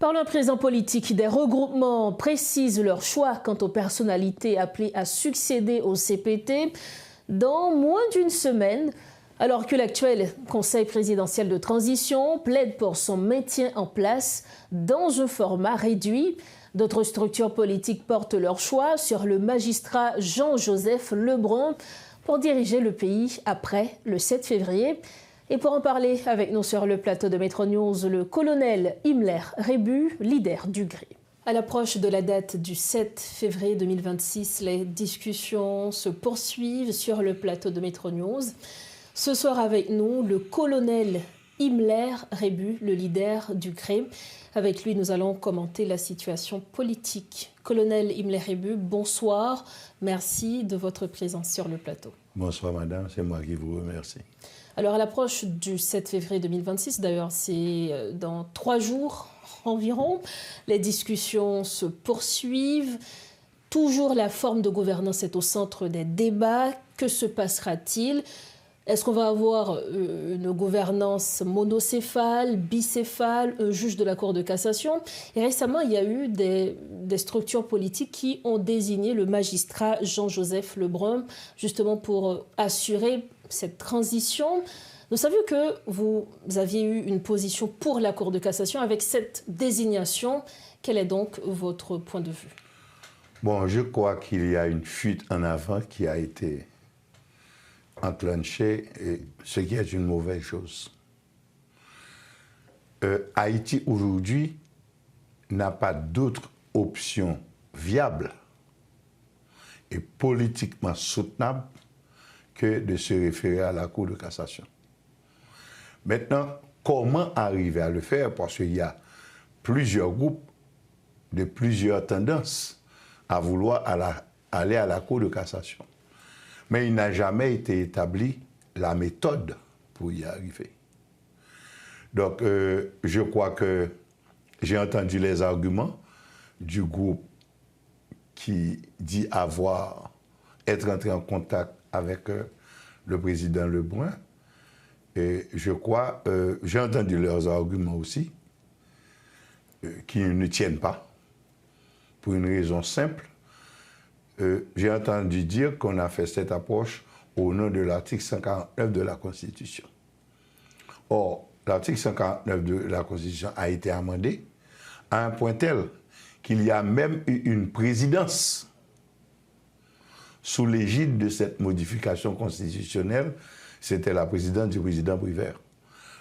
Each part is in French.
Parlons à présent politique. Des regroupements précisent leur choix quant aux personnalités appelées à succéder au CPT dans moins d'une semaine, alors que l'actuel Conseil présidentiel de transition plaide pour son maintien en place dans un format réduit. D'autres structures politiques portent leur choix sur le magistrat Jean-Joseph Lebrun pour diriger le pays après le 7 février. Et pour en parler avec nous sur le plateau de Metro News, le colonel Imler Rebu, leader du GRI. À l'approche de la date du 7 février 2026, les discussions se poursuivent sur le plateau de Metro News. Ce soir avec nous, le colonel Imler Rebu, le leader du GRI. Avec lui, nous allons commenter la situation politique. Colonel Imler Rebu, bonsoir. Merci de votre présence sur le plateau. Bonsoir madame, c'est moi qui vous remercie. Alors à l'approche du 7 février 2026, d'ailleurs c'est dans 3 jours environ, les discussions se poursuivent. Toujours la forme de gouvernance est au centre des débats. Que se passera-t-il ? Est-ce qu'on va avoir une gouvernance monocéphale, bicéphale, un juge de la Cour de cassation ? Et récemment, il y a eu des structures politiques qui ont désigné le magistrat Jean-Joseph Lebrun, justement pour assurer cette transition. Nous savions que vous aviez eu une position pour la Cour de cassation avec cette désignation. Quel est donc votre point de vue ? Bon, je crois qu'il y a une fuite en avant qui a été enclenchée, et ce qui est une mauvaise chose. Haïti aujourd'hui n'a pas d'autre option viable et politiquement soutenable que de se référer à la Cour de cassation. Maintenant, comment arriver à le faire? Parce qu'il y a plusieurs groupes de plusieurs tendances à vouloir aller à la Cour de cassation. Mais il n'a jamais été établi la méthode pour y arriver. Donc, je crois que j'ai entendu les arguments du groupe qui dit être entré en contact avec le président Lebrun. Et je crois, j'ai entendu leurs arguments aussi, qui ne tiennent pas, pour une raison simple. J'ai entendu dire qu'on a fait cette approche au nom de l'article 149 de la Constitution. Or, l'article 149 de la Constitution a été amendé à un point tel qu'il y a même eu une présidence sous l'égide de cette modification constitutionnelle. C'était la présidence du président Privert.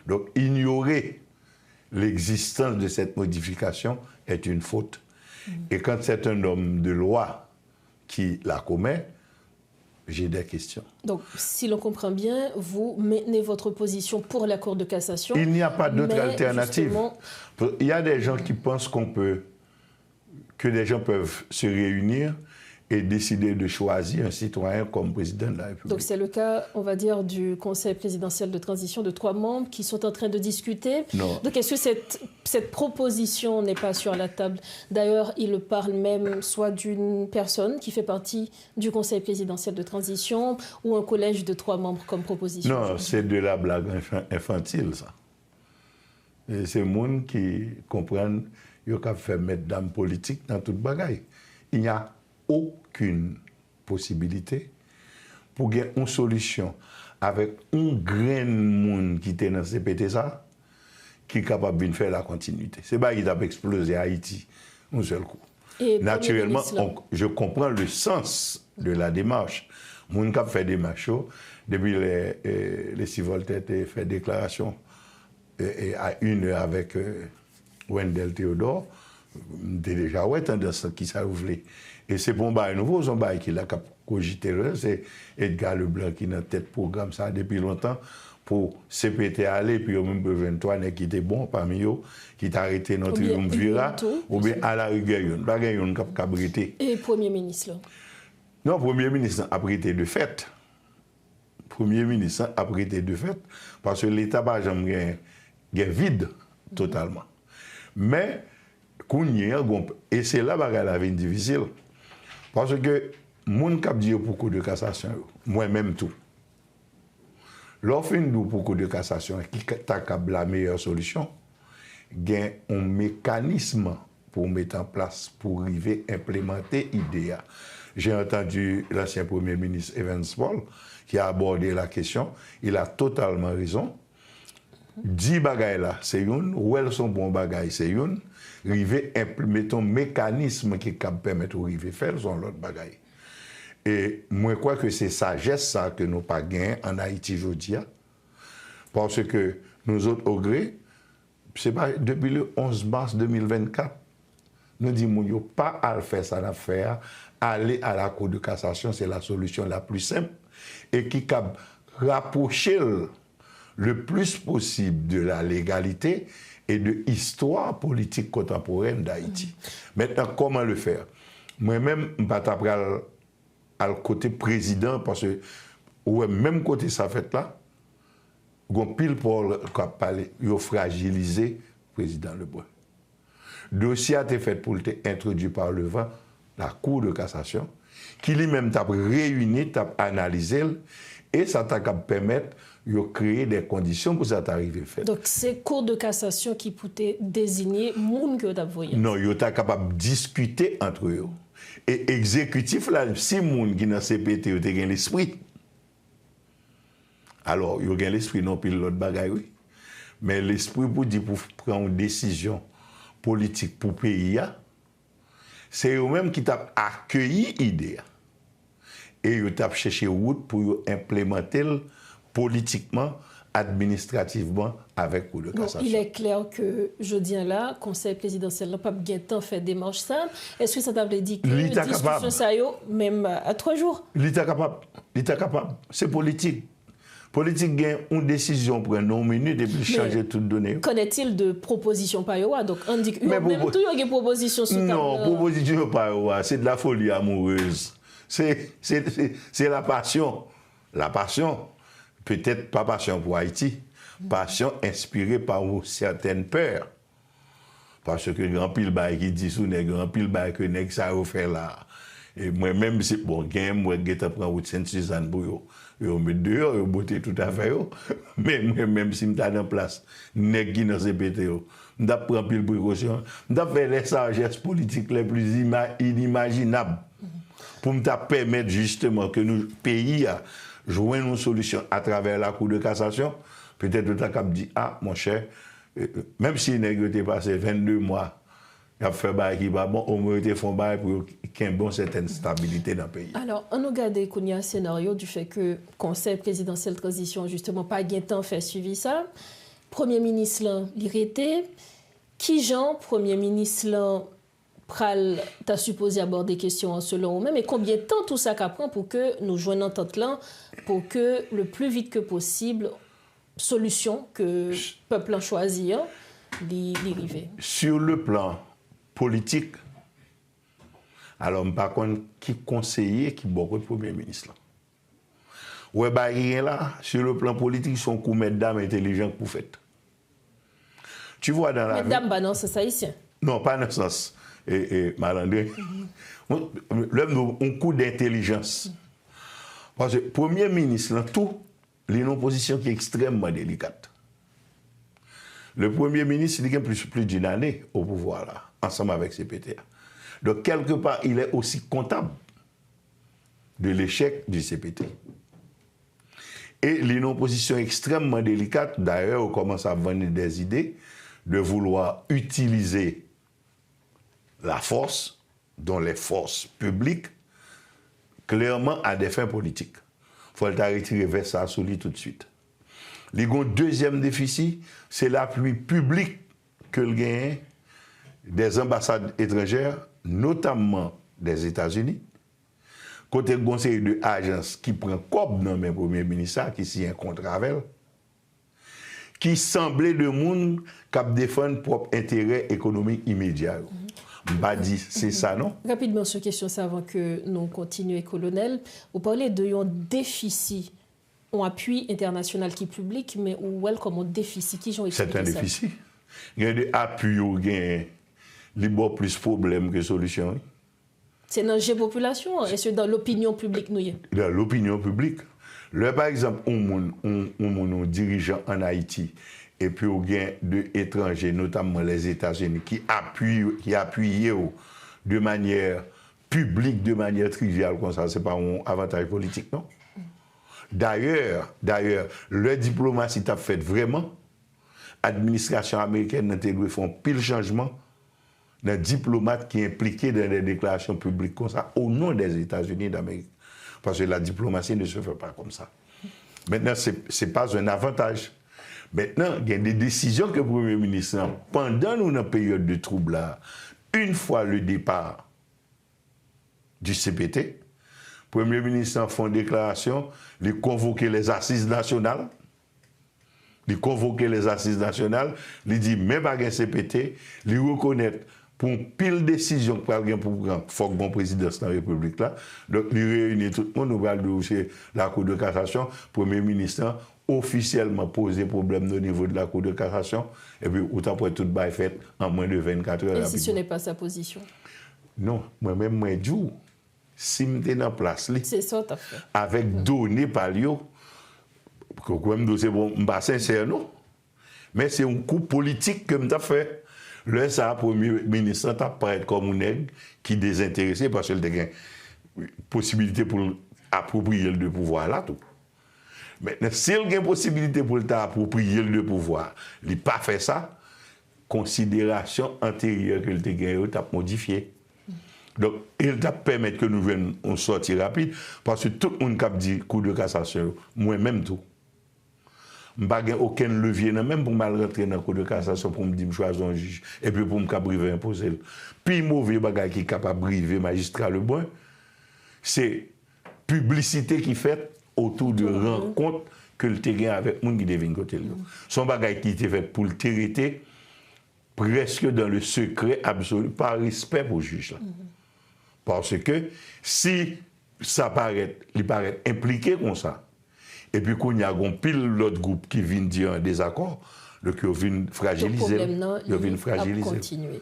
Donc, ignorer l'existence de cette modification est une faute. Et quand c'est un homme de loi qui la commet, j'ai des questions. Donc, si l'on comprend bien, vous maintenez votre position pour la Cour de cassation. Il n'y a pas d'autre alternative. Justement... Il y a des gens qui pensent que des gens peuvent se réunir et décider de choisir un citoyen comme président de la République. Donc c'est le cas, on va dire, du Conseil présidentiel de transition de 3 membres qui sont en train de discuter. Non. Donc est-ce que cette proposition n'est pas sur la table? D'ailleurs, il parle même soit d'une personne qui fait partie du Conseil présidentiel de transition ou un collège de 3 membres comme proposition. Non, c'est de la blague infantile, ça. Et c'est le monde qui comprennent qu'il faut faire mettre d'âme politique dans toute bagaille. Il n'y a aucune possibilité pour gagner une solution avec un grain de monde qui est dans CPT ça, qui est capable de faire la continuité. C'est pas qu'il a explosé Haïti un seul coup. Et naturellement, je comprends le sens de la démarche. Mon cap fait des marches depuis les Civoltet fait déclaration à 1 heure avec Wendell Théodore. J'ai déjà tendance qui ça voulait. Et c'est pour un nouveau, son bail qui l'a cogité, c'est Edgar Leblanc qui a tête programme ça depuis longtemps pour CPT aller, puis au même 23 qui était bon parmi eux, qui t'a arrêté notre triumvirat, ou bien à la rigueur, il n'y a pas de Et Premier ministre là? Non, Premier ministre a prêté de fait. Premier ministre a prêté de fait, parce que l'État n'a jamais vide totalement. Mais, et c'est là que la vie est difficile. Parce que, mon cap dit pour coup de cassation, moi-même tout. L'offre pour coup de cassation, qui est la meilleure solution, gain un mécanisme pour mettre en place, pour arriver à implémenter l'idée. J'ai entendu l'ancien Premier ministre Evans Paul qui a abordé la question. Il a totalement raison. 10 bagailles là, c'est une. Où elles sont bons bagailles, c'est une. River implémenter un mécanisme qui permet de river faire sont l'autre bagaille. Et moi, je crois que c'est sagesse ça que nous pas gagné en Haïti aujourd'hui. Parce que nous autres, au gré, c'est pas depuis le 11 mars 2024, nous disons pas à faire ça d'affaire, aller à la Cour de cassation, c'est la solution la plus simple et qui cap rapprocher le plus possible de la légalité et de l'histoire politique contemporaine d'Haïti. Maintenant, comment le faire? Moi-même, je ne vais pas à le côté président, parce que ouais, même côté ça fait là, on pile pour parler, il a fragilisé le président Lebrun. Le dossier a été fait pour être introduit par le vent, la Cour de cassation, qui lui-même t'a réuni, t'a analysé, et ça t'a permettre de créer des conditions pour ça t'arriver fait. Donc c'est Cour de cassation qui peut désigner moun que t'a voyé. Non, il est capable de discuter entre eux. Et exécutif là, si moun qui dans CPT a l'esprit, alors il y a l'esprit non plus l'autre bagaille, oui. Mais l'esprit pour dire pour prendre une décision politique pour le pays, c'est eux-mêmes qui t'ont accueilli l'idée. Et ils ont cherché route pour implémenter politiquement, administrativement avec Cour de cassation. Il est clair que jeudi là, Conseil présidentiel n'a pas bien temps fait démarche ça. Est-ce que ça t'avait dit que la discussion ça y est, même à 3 jours? L'État capable. C'est politique. Politique gagne une décision pour une minute et puis changer toute donnée. Connaît-il de propositions par Yoa? Donc on dit que même tout y a des propositions sous table. Non, proposition par Yoa, c'est de la folie amoureuse. C'est la passion. La passion. Peut-être pas passion pour Haïti, passion inspirée par certaines peurs. Parce que grand pile bail qui dit sous nèg grand pile bail que nèg ça a fait là. Et moi même c'est bon gain moi geta prend route Sainte-Suzanne pour yo me dehors yo botter tout à fait yo. Mais moi même si m'ta dans place nèg qui dans CPT yo, m'ta prend pile précaution, m'ta faire les sagesses politiques les plus inimaginables pour m'ta permettre justement que nous pays a joindre une solution à travers la Cour de cassation, peut-être le TACAP dit, ah, mon cher, même si il a passé 22 mois, il a fait bail qui va bon, au moins il fait bail pour qu'il y ait une certaine stabilité dans le pays. Alors, on regarde un scénario du fait que le Conseil présidentiel transition, justement, pas gain temps fait suivi ça. Premier ministre, l'irrité. Qui Jean, Premier ministre, pral t'as supposé aborder des questions selon eux-mêmes et combien de temps tout ça prend pour que nous joignons entente là pour que le plus vite que possible solution que le peuple a choisi d'y arriver. Sur le plan politique, alors par contre qui conseiller qui beaucoup de premier ministre là. Ouais bah rien là sur le plan politique son coup mesdames intelligents pour fait. Tu vois dans la mesdames bah non c'est ça ici. Non pas dans ce sens. Et Malandré, un coup d'intelligence. Parce que le Premier ministre, tout, il a une position qui est extrêmement délicate. Le Premier ministre, il a plus d'une année au pouvoir, là, ensemble avec CPTA. Donc, quelque part, il est aussi comptable de l'échec du CPT. Et il a une position extrêmement délicate. D'ailleurs, on commence à venir des idées de vouloir utiliser la force, dont les forces publiques, clairement à des fins politiques. Il faut le retirer vers ça sous lui tout de suite. Le deuxième déficit, c'est l'appui public que le gagne des ambassades étrangères, notamment des États-Unis. Côté le conseil de agence qui prend comme dans mes premiers ministres, qui signe un contrat avec elle, qui semblait de monde qui défend propre intérêt économique immédiat. Badi, c'est ça, non? Rapidement sur question, ça avant que nous continuions, colonel. Vous parlez de un déficit, un appui international qui est public, mais où est comme un déficit qui ont expliqué ça? C'est un déficit. Il y a des appuis qui ont plus de problèmes que de solutions. C'est dans la population, et c'est dans l'opinion publique, nous? Dans l'opinion publique. Là, par exemple, un dirigeant en Haïti et puis au gain d'étrangers, notamment les États-Unis, qui appuyaient de manière publique, de manière triviale comme ça, ce n'est pas un avantage politique, non? D'ailleurs, leur diplomatie t'a fait vraiment, l'administration américaine n'a pas fait un pile changement d'un diplomate qui est impliqué dans des déclarations publiques comme ça, au nom des États-Unis d'Amérique. Parce que la diplomatie ne se fait pas comme ça. Maintenant, ce n'est pas un avantage. Maintenant, il y a des décisions que le Premier ministre, pendant une période de trouble, là, une fois le départ du CPT, le Premier ministre fait une déclaration, il convoquer les assises nationales. Il convoquer les assises nationales, il dit, même pas un CPT, il reconnaît pour une pile décision pour prendre, faut que bon président de la République là. Donc, il réunit tout le monde, nous va dossier la Cour de cassation, le Premier ministre officiellement posé problème au niveau de la Cour de cassation, et puis autant pour tout bail fait en moins de 24 heures. Et si ce n'est pas sa position? Non, moi-même, moi, je dis, si je suis en place, c'est ça, t'as fait. Avec données par lui, quand même, c'est bon, je ne suis pas sincère, non. Mais c'est un coup politique que je fait. Là, ça, le Premier ministre, ça paraît comme un nègre qui est désintéressé parce qu'il a une possibilité pour approprier le pouvoir là, tout. Maintenant, s'il a une possibilité pour approprier le pouvoir, il n'a pas fait ça, considération antérieure que le gagné, il a modifié. Donc, il t'a permis que nous venions en sortie rapide parce que tout le monde qui a dit coup de cassation, moi-même tout. Je n'ai aucun levier, même pour mal rentrer dans le cours de cassation, pour me dire que je choisis un juge, et puis pour me briver imposer. Puis, mauvais bagage qui est capable de briver magistrat le bon, c'est publicité qui fait autour de rencontres que le terrain avec les gens qui deviennent côté. Son bagage qui était fait pour le traiter presque dans le secret absolu, par respect pour le juge. Là. Parce que si ça paraît, il paraît impliqué comme ça, et puis quand il y a un pile l'autre groupe qui vient dire un désaccord, le qui vient fragiliser. Il vient fragiliser.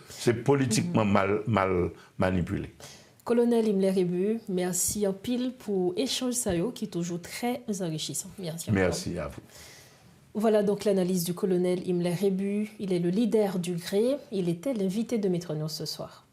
C'est politiquement mal manipulé. Colonel Imler Rebu, merci en pile pour l'échange qui est toujours très enrichissant. Merci à vous. Voilà donc l'analyse du colonel Imler Rebu. Il est le leader du GRE. Il était l'invité de Métronos ce soir.